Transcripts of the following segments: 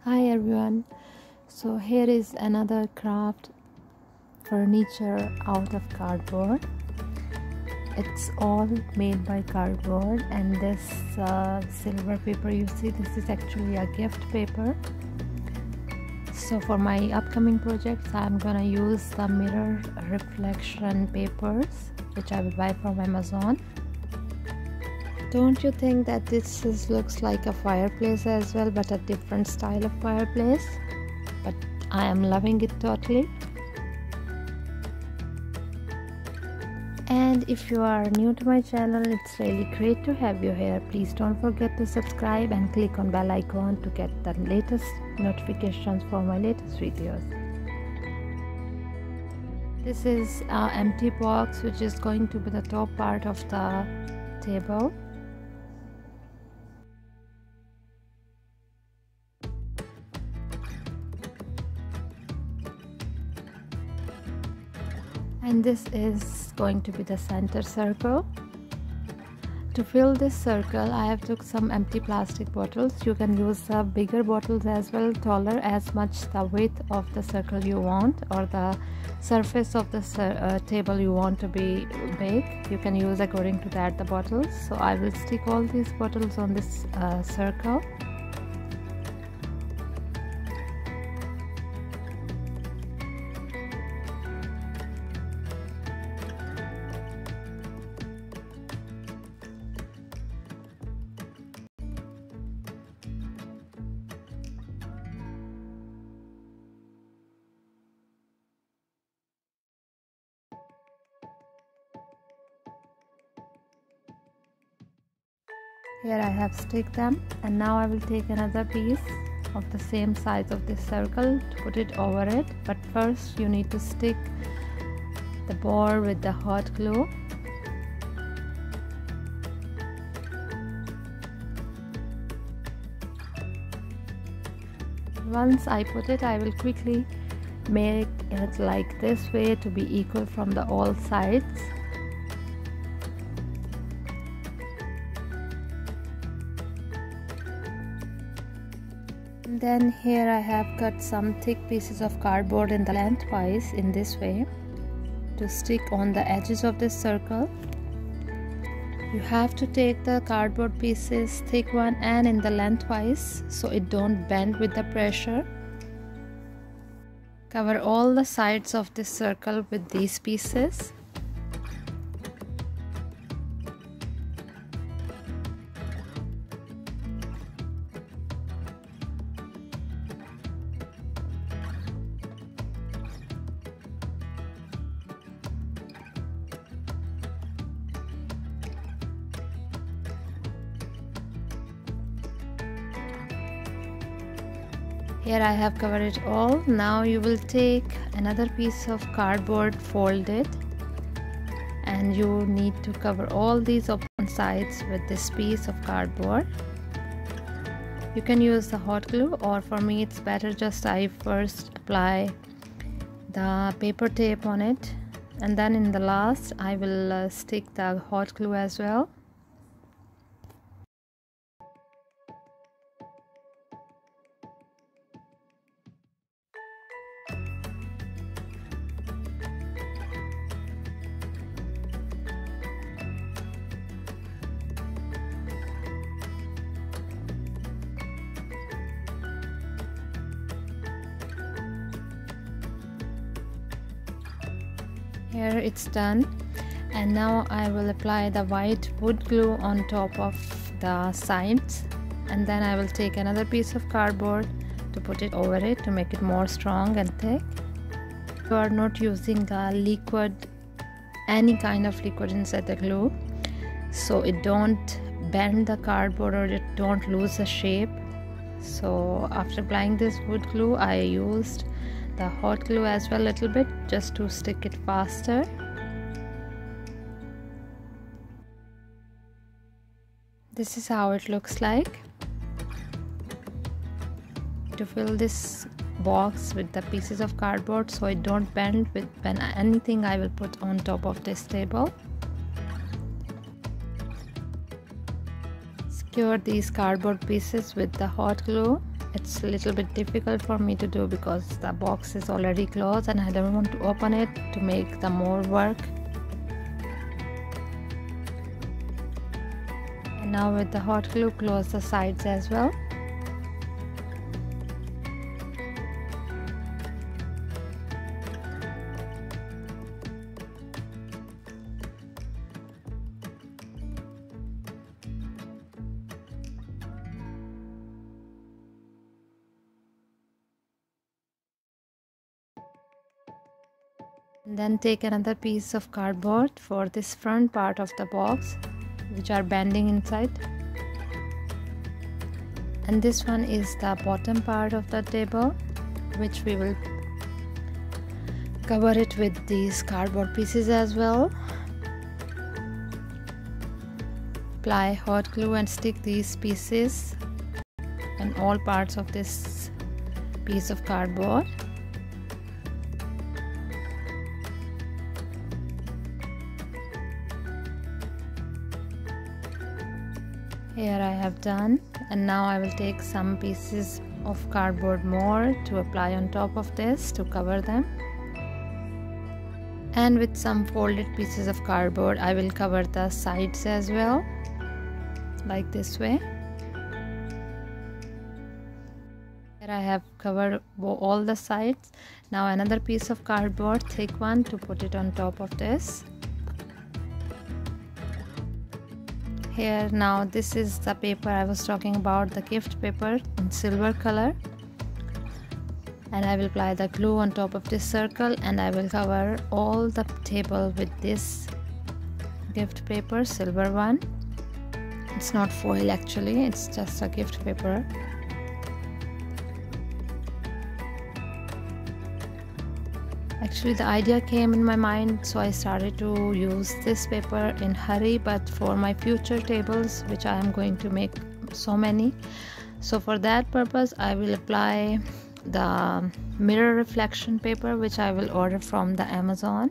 Hi everyone, so here is another craft furniture out of cardboard. It's all made by cardboard, and this silver paper you see, this is actually a gift paper. So for my upcoming projects I'm gonna use the mirror reflection papers which I will buy from Amazon. Don't you think that this looks like a fireplace as well, but a different style of fireplace? But I am loving it totally. And if you are new to my channel, it's really great to have you here. Please don't forget to subscribe and click on bell icon to get the latest notifications for my latest videos. This is an empty box which is going to be the top part of the table. And this is going to be the center circle. To fill this circle, I have took some empty plastic bottles. You can use the bigger bottles as well, taller, as much the width of the circle you want, or the surface of the table you want to be big. You can use according to that the bottles. So I will stick all these bottles on this circle. Here I have sticked them, and now I will take another piece of the same size of this circle to put it over it. But first you need to stick the board with the hot glue. Once I put it, I will quickly make it like this way to be equal from the all sides. Then here I have cut some thick pieces of cardboard in the lengthwise in this way to stick on the edges of this circle. You have to take the cardboard pieces, thick one and in the lengthwise, so it don't bend with the pressure. Cover all the sides of this circle with these pieces. Here I have covered it all. Now you will take another piece of cardboard, fold it, and you need to cover all these open sides with this piece of cardboard. You can use the hot glue, or for me it's better just I first apply the paper tape on it, and then in the last I will stick the hot glue as well. Here it's done, and now I will apply the white wood glue on top of the sides, and then I will take another piece of cardboard to put it over it to make it more strong and thick. You are not using a liquid, any kind of liquid inside the glue, so it don't bend the cardboard or it don't lose the shape. So after applying this wood glue, I used the hot glue as well a little bit just to stick it faster. This is how it looks like. To fill this box with the pieces of cardboard so it don't bend with anything I will put on top of this table. secure these cardboard pieces with the hot glue. It's a little bit difficult for me to do because the box is already closed and I don't want to open it to make the more work. And now with the hot glue, close the sides as well. Then take another piece of cardboard for this front part of the box, which are bending inside. And this one is the bottom part of the table, which we will cover it with these cardboard pieces as well. Apply hot glue and stick these pieces and all parts of this piece of cardboard. Here I have done, and now I will take some pieces of cardboard more to apply on top of this to cover them. And with some folded pieces of cardboard I will cover the sides as well, like this way. Here I have covered all the sides. Now another piece of cardboard, thick one, to put it on top of this. Here, now this is the paper I was talking about, the gift paper in silver color, and I will apply the glue on top of this circle, and I will cover all the table with this gift paper, silver one. It's not foil actually, it's just a gift paper. Actually the idea came in my mind, so I started to use this paper in hurry, but for my future tables, which I am going to make so many, so for that purpose I will apply the mirror reflection paper, which I will order from the Amazon.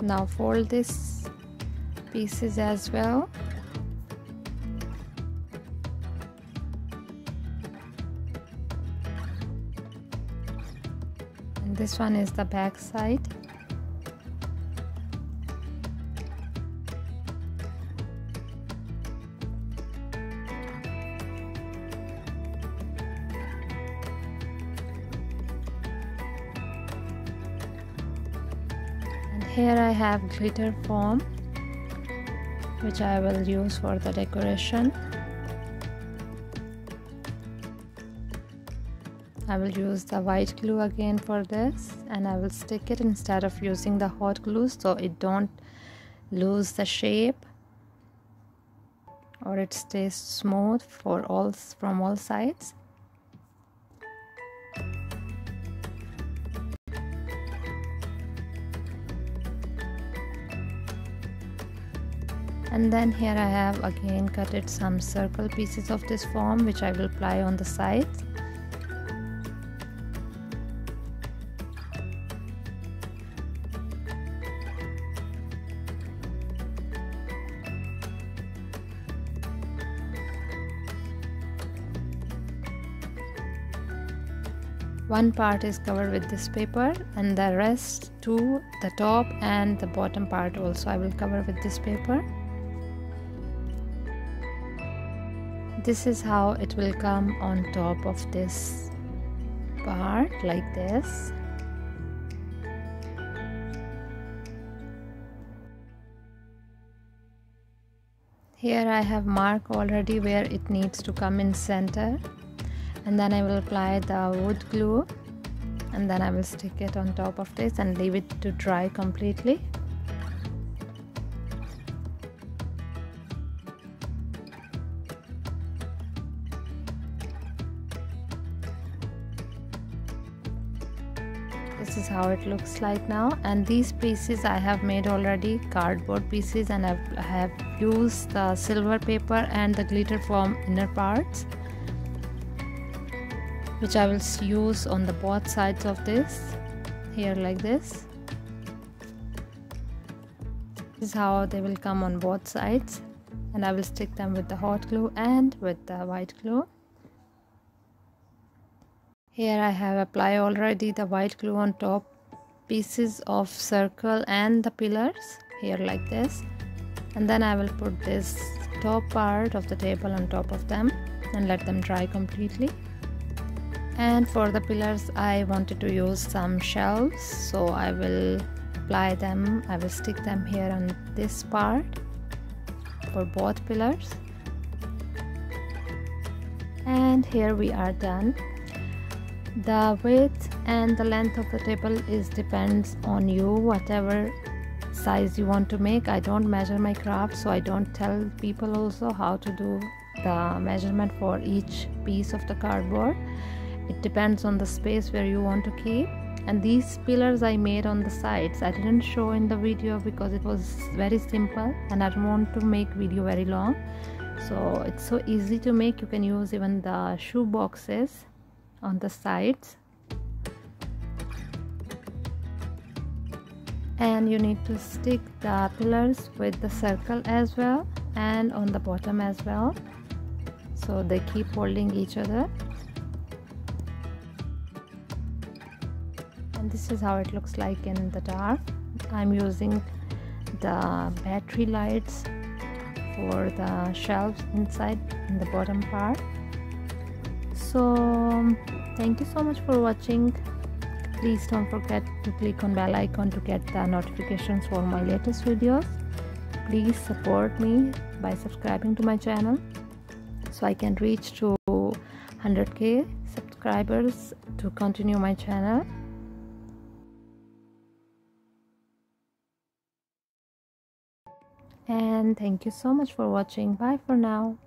Now fold these pieces as well. And this one is the back side. Here I have glitter foam, which I will use for the decoration. I will use the white glue again for this, and I will stick it instead of using the hot glue so it don't lose the shape or it stays smooth from all sides. And then here I have again cutted some circle pieces of this foam, which I will apply on the sides. One part is covered with this paper, and the rest to the top and the bottom part also I will cover with this paper. This is how it will come on top of this part, like this. Here I have marked already where it needs to come in center, and then I will apply the wood glue, and then I will stick it on top of this and leave it to dry completely. This is how it looks like now, and these pieces I have made already cardboard pieces, and I have used the silver paper and the glitter foam inner parts, which I will use on the both sides of this, here like this. This is how they will come on both sides, and I will stick them with the hot glue and with the white glue. Here I have applied already the white glue on top pieces of circle and the pillars, here like this, and then I will put this top part of the table on top of them and let them dry completely. And for the pillars I wanted to use some shelves, so I will apply them, I will stick them here on this part for both pillars. And here we are done. The width and the length of the table depends on you, whatever size you want to make. I don't measure my craft, so I don't tell people also how to do the measurement for each piece of the cardboard. It depends on the space where you want to keep. And these pillars I made on the sides, I didn't show in the video because it was very simple and I don't want to make video very long. So it's so easy to make. You can use even the shoe boxes on the sides, and you need to stick the pillars with the circle as well and on the bottom as well, so they keep holding each other. And this is how it looks like in the dark. I'm using the battery lights for the shelves inside in the bottom part. So thank you so much for watching. Please don't forget to click on bell icon to get the notifications for my latest videos. Please support me by subscribing to my channel so I can reach to 100k subscribers to continue my channel. And thank you so much for watching. Bye for now.